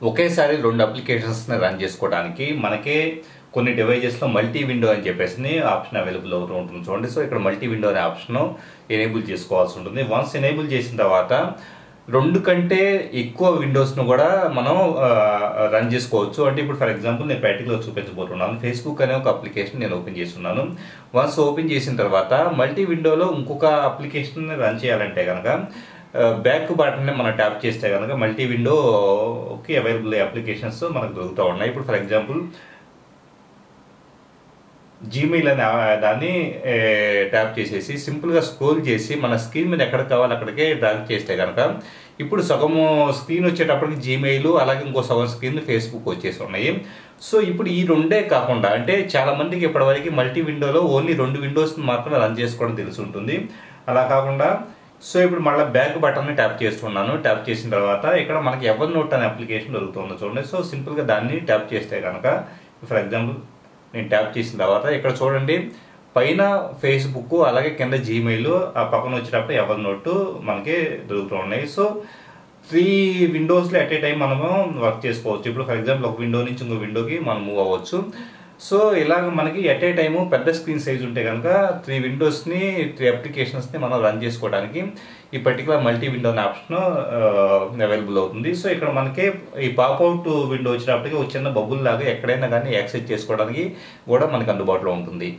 ఒకేసారి 2 అప్లికేషన్స్ని రన్ చేసుకోవడానికి మనకే కొన్ని డివైజెస్లో మల్టీ విండో అని చెప్పేసి ఆప్షన్ అవైలబుల్ అవుతూ ఉంటుంది చూడండి. సో ఇక్కడ మల్టీ విండో అనే ఆప్షన్ ఎనేబుల్ చేసుకోవాల్సి ఉంటుంది. వన్స్ ఎనేబుల్ చేసిన తర్వాత 2 కంటే ఎక్కువ విండోస్ను కూడా మనం రన్ చేసుకోవచ్చు. అంటే ఇప్పుడు ఫర్ ఎగ్జాంపుల్ నేను ప్రాక్టికల్గా చూపించబోతున్నాను. ఫేస్బుక్ అనే ఒక అప్లికేషన్ నేను ఓపెన్ చేస్తున్నాను. వన్స్ ఓపెన్ చేసిన తర్వాత మల్టీ విండోలో ఇంకొక అప్లికేషన్ రన్ చేయాలంటే కనుక బ్యాక్ బటన్ని మనం ట్యాప్ చేస్తే కనుక మల్టీ విండోకి అవైలబుల్ అప్లికేషన్స్ మనకు దొరుకుతూ ఉన్నాయి. ఇప్పుడు ఫర్ ఎగ్జాంపుల్ జీమెయిల్ అనే దాన్ని ట్యాప్ చేసేసి సింపుల్గా స్క్రోల్ చేసి మన స్క్రీన్ మీద ఎక్కడ కావాలి అక్కడికే డ్రాగ్ చేస్తే కనుక ఇప్పుడు సగము స్క్రీన్ వచ్చేటప్పటికి జీమెయిల్, అలాగే ఇంకో సగం స్క్రీన్ ఫేస్బుక్ వచ్చేసి ఉన్నాయి. సో ఇప్పుడు ఈ 2 కాకుండా అంటే చాలా మందికి ఇప్పటివరకు మల్టీ విండోలో ఓన్లీ 2 విండోస్ మాత్రమే రన్ చేసుకోవడం తెలిసి ఉంటుంది. అలా కాకుండా సో ఇప్పుడు మళ్ళీ బ్యాక్ బటన్ని ట్యాప్ చేస్తున్నాను. ట్యాప్ చేసిన తర్వాత ఇక్కడ మనకి ఎవర్ నోట్ అనే అప్లికేషన్ దొరుకుతుంది చూడండి. సో సింపుల్గా దాన్ని ట్యాప్ చేస్తే కనుక ఫర్ ఎగ్జాంపుల్ నేను ట్యాప్ చేసిన తర్వాత ఇక్కడ చూడండి పైన ఫేస్బుక్ అలాగే కింద జీమెయిల్, ఆ పక్కన వచ్చేటప్పుడు ఎవర్ నోట్ మనకి దొరుకుతూ ఉన్నాయి. సో 3 విండోస్లో ఎట్ ఏ టైం మనము వర్క్ చేసుకోవచ్చు. ఇప్పుడు ఫర్ ఎగ్జాంపుల్ ఒక విండో నుంచి ఇంకో విండోకి మనం మూవ్ అవ్వచ్చు. సో ఇలాగ మనకి ఎట్ ఏ టైము పెద్ద స్క్రీన్ సైజ్ ఉంటే కనుక 3 విండోస్ని 3 అప్లికేషన్స్ని మనం రన్ చేసుకోవడానికి ఈ పర్టికులర్ మల్టీ విండో అనే ఆప్షన్ అవైలబుల్ అవుతుంది. సో ఇక్కడ మనకి ఈ పాప్అవుట్ విండో వచ్చినప్పటికీ ఒక చిన్న బబుల్ లాగా ఎక్కడైనా కానీ యాక్సెస్ చేసుకోవడానికి కూడా మనకి అందుబాటులో ఉంటుంది.